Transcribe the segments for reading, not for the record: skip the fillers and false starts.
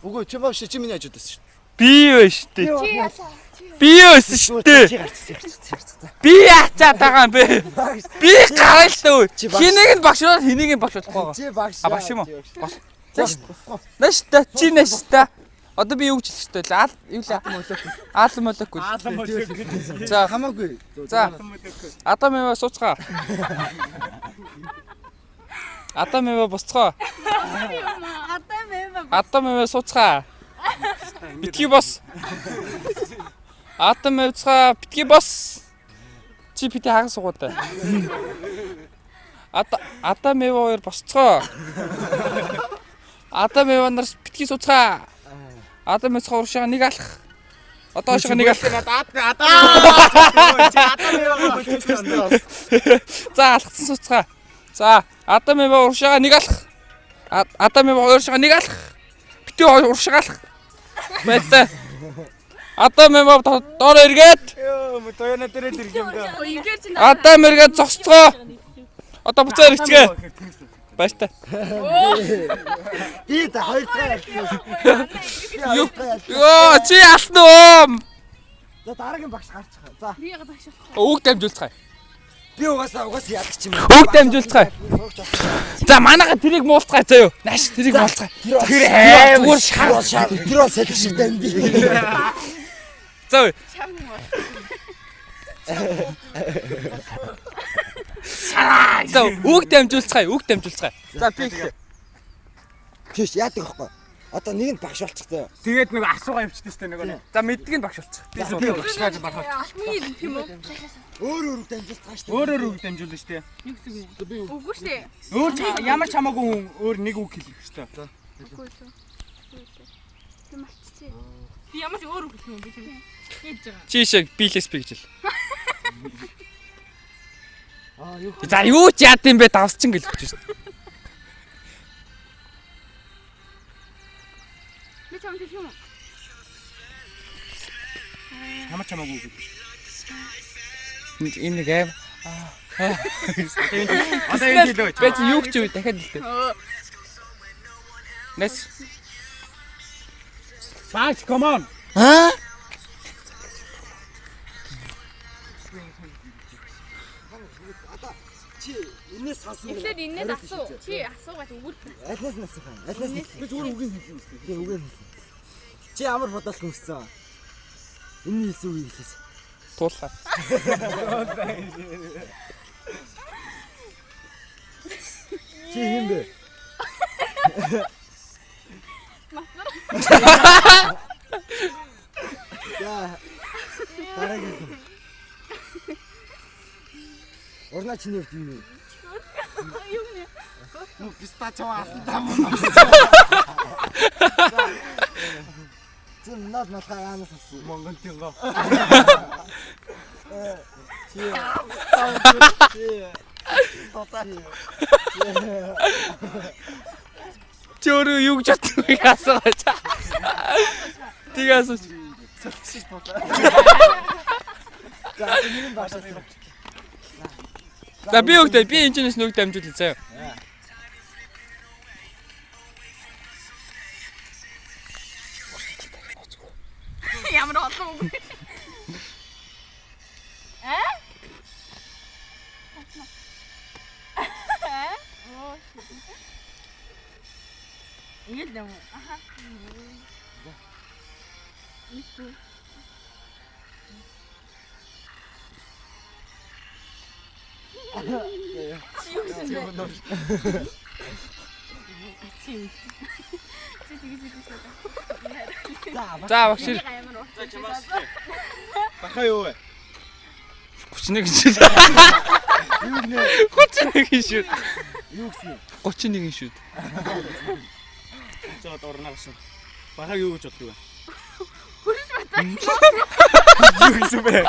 Үгүй чи бавш чи миний хажууд байсан шүү. Би биш дээ. Би байсан шүү дээ. Би яачаад байгаа юм бэ? Би гарал шүү. Хинийг нь багшуулаад хэнийг нь багшуулахгүй байгаа. Чи багш. А багш юм уу? Нэш та чи нэш та. Одоо би юу гэж хэлэх ёстой вэ? Юу л аалан молекул. За Хамаагүй. за Адам эва сууцгаа. Адам эва босцгоо. Адам эва сууцгаа. Битгий бос. Адам эвцгаа битгий бос. Чи бити хагас суугаад. Адам эва хоёр босцгоо. Адам эва нар битгий сууцгаа. Адам эвцгаа уршаа нэг алах. Одоо уршаа нэг алах. За алхсан сууцгаа. За Адам эва уршаа нэг алах. Адам эва уршаа нэг алах. Бити уршаа алах. Бэлээ. Адам эва доор эргээд. Тоёна дээрээ ирэх юм да. Адам эргээд зогсцгоо. Одоо буцаа ирчихээ. Баяртай. Би та хоёр дахь. Йоо чи яасан уу? За дараагийн багш гарчих. За. Би ягаад багш болох вэ? Үг дамжуулцгаая. Би угаасаа яадаг ч юм. Үг дамжуулцгаая. За манайха тэрийг муулцгаая заяа. Нааш тэрийг муулцгаая. Тэр амар шар. Тэр бол сэлэх шиг тань би. За. За үг дамжуулцгаая. Үг дамжуулцгаая. За би ихтэй. Тийш яадаг вэ? Одоо нэг нь багш болчих заяа. Тэгээд нэг асуугаа явчихсан шүү дээ нөгөө. За мэддэг нь багш болчих. Би багш гэж барах. Алтмын гэх юм уу? Өөр дамжуулцгааш шүү. Өөр үг дамжуулна шүү дээ. Юу гэсэн юм? Үгүй шүү дээ. Өөр ямар ч хамаагүй хүн өөр нэг үг хэлэх шүү дээ. Үгүй шүү. Тэ мартчихээ. Би ямар ч өөр үг хэлэх юм би тийм. Хийж байгаа. Чи шиг биелээс би гэж л. Юу. За юу ч яад юм бэ давсчин гэлж шүү. Би чамд хэлэх юм уу? Ямар ч хамаагүй үг хэлэх. Энэ нэг аим. Одоо энэ хэлөө. Би чи юу гэж юу дахиад хэлдэг. Нэс. Баач come on. Чи энэс хасан. Эхлээд энэс асуу. Чи асуугаад өгвөл. Алнаас насах. Алнаас би зүгээр үгийг хэлсэн үстэй. Тэгээ үгээр хэлсэн. Чи ямар бодолт хүссэн? Энэ хэлсэн үгийг хэлсэн. Туулаа. Чи юм бэ? Я. Дараагийн. Орна чи нэрт юм. Юу нэ? Ну пистачо алтан. Чи над натаа яанаас авсан? Монгол тинго. Чи. Чи өөрөө юу гэж боддог асууж. Тийг асууж. За энэ багш. За би өгдөө би энэчнээс нүг дамжуулъя заяа. Ямар олон үг. Ийл юм. Аха. За багш. Бахаа юу вэ? 31 шүүд. Юу нэ? 31 шүүд. Юу гэсэн? 31 шүүд. За дурнаа гэсэн. Бахаа юу гэж боддог вэ? Хурж батаг. Юу гэсэн бэ?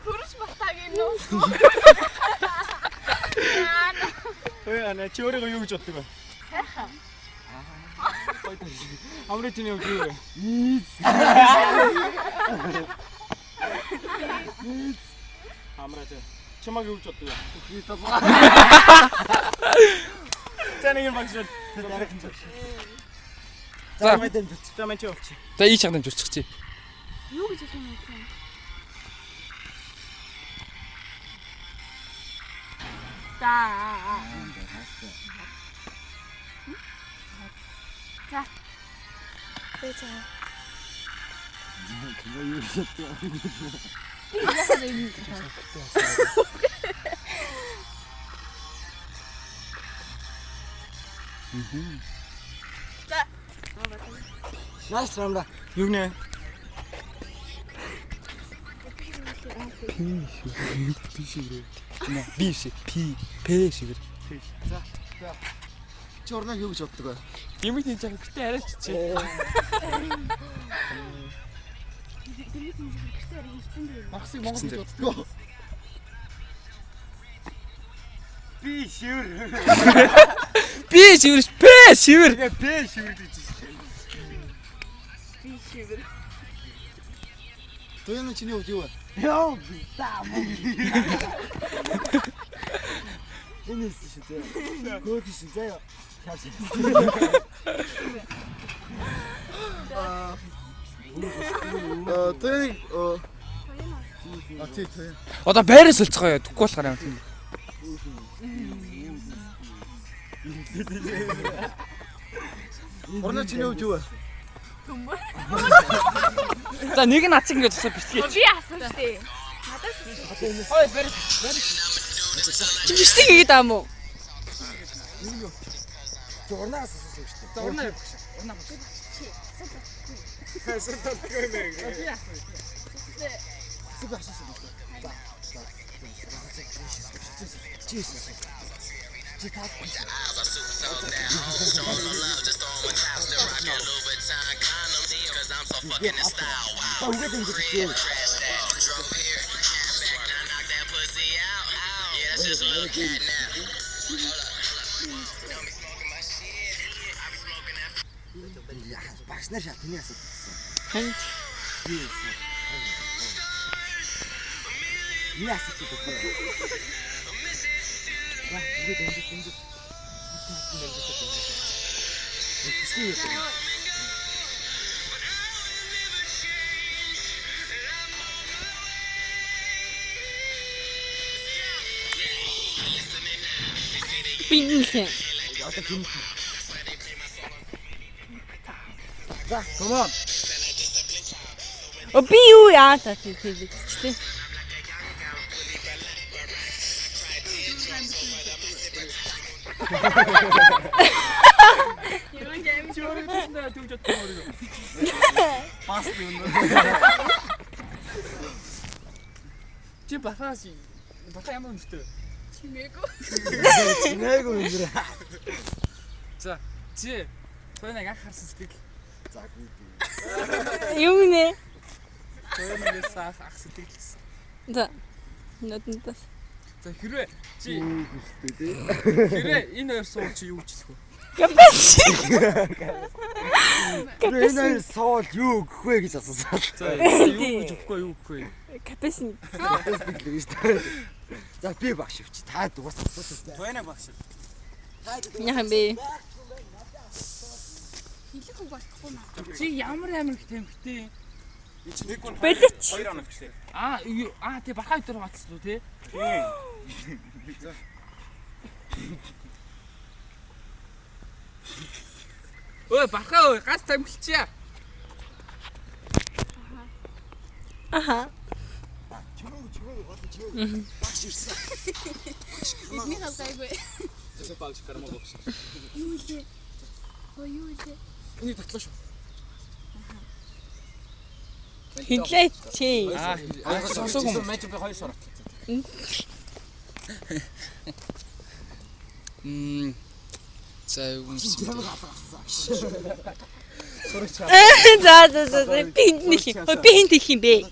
Хурж батаг энэ үү? Ана чи өөрийгөө юу гэж боддог вэ? Амрын чиний үг юу вэ? Амраа чамаг юу гэж боддог вэ? Тэнийг юм багш. За. Тамаа чи явчих. За ий чагнамж үсчих чи. Юу гэж хэлэх юм бэ? За. Бэцэ. Nice рамда. Юу нэ? Би шиг П шиг. Чи орноо юу гэж боддог вэ? Ямиг тийж байгаа гэхдээ арайч чи. Багсыг Монгол гэж боддог. Би шивэр. Би шивэр П шивэр. Тэгээ П шивэр гэж. Би шивэр. Тоёно чиний үг юу вэ? Яа бистаа мөн. Энэ шүү дээ. Гөөд шүү заяа. Хаач. Тоёно тий. Одоо байраас өлцгөө яа. Тэггүй болохоор юм тийм. Орноо чиний үг юу вэ? За нэг нь ачиг ингэж засаа битгий. Би асууж тээ. Ой байраас. Биштэй хийгээд аа мó. Чи орноос асуусан шүү дээ. Орноо явах шиг. Орноо. Хэсэг татгай мэй. Зүг асуусан шүү дээ. Чи таа. Багшнаар шалтны асуудсан. Хань. Яа асуудсан бэ? Дэнжэ. Бинхэн. За, come on. Би юу яа та тий. Юу юм Чи өөрийгөө тэгж боддог өөрийгөө. Пас юм. Чи бахаа ямар өнөртэй. Нээгүй юм дэрэ. За чи тойныг анх харсан сэтгэл. За гүй. Юу нэ? Тойныг ах сэтгэл гэсэн. За. Нотнтас. За хэрвээ чи Хүстэй тий. хэрвээ энэ хоёр суул чи юу гэж хэлэх вэ? Капэс. Энэ хоёр соол юу өгөх вэ гэж асуусан. За юу гэж өгөхгүй юу өгөх вэ? Капэс. Тэсдэг л гэж таа. За би багш өвч. Та дугаас асуусан. Тойна багш. Яхан бэ? Чи ямар их тэмхтэй. Энд чи нэг гон Бэлэч. 2 хоног гэжээ. Тий бахаа өдөр батсан уу тий? Ой бахаа ой газ тамхилчаа. Аха. Чимээ гол. Багш ирсэн. Эдний халгайгүй. Тэсэ багш карма багш. Юу вэ? Юу вэ? Энийг татлаа шүү. Хинлээ чи. Сонсог юм. Мэт би 2 шорот. За юу юм. За би хинт их юм бэ?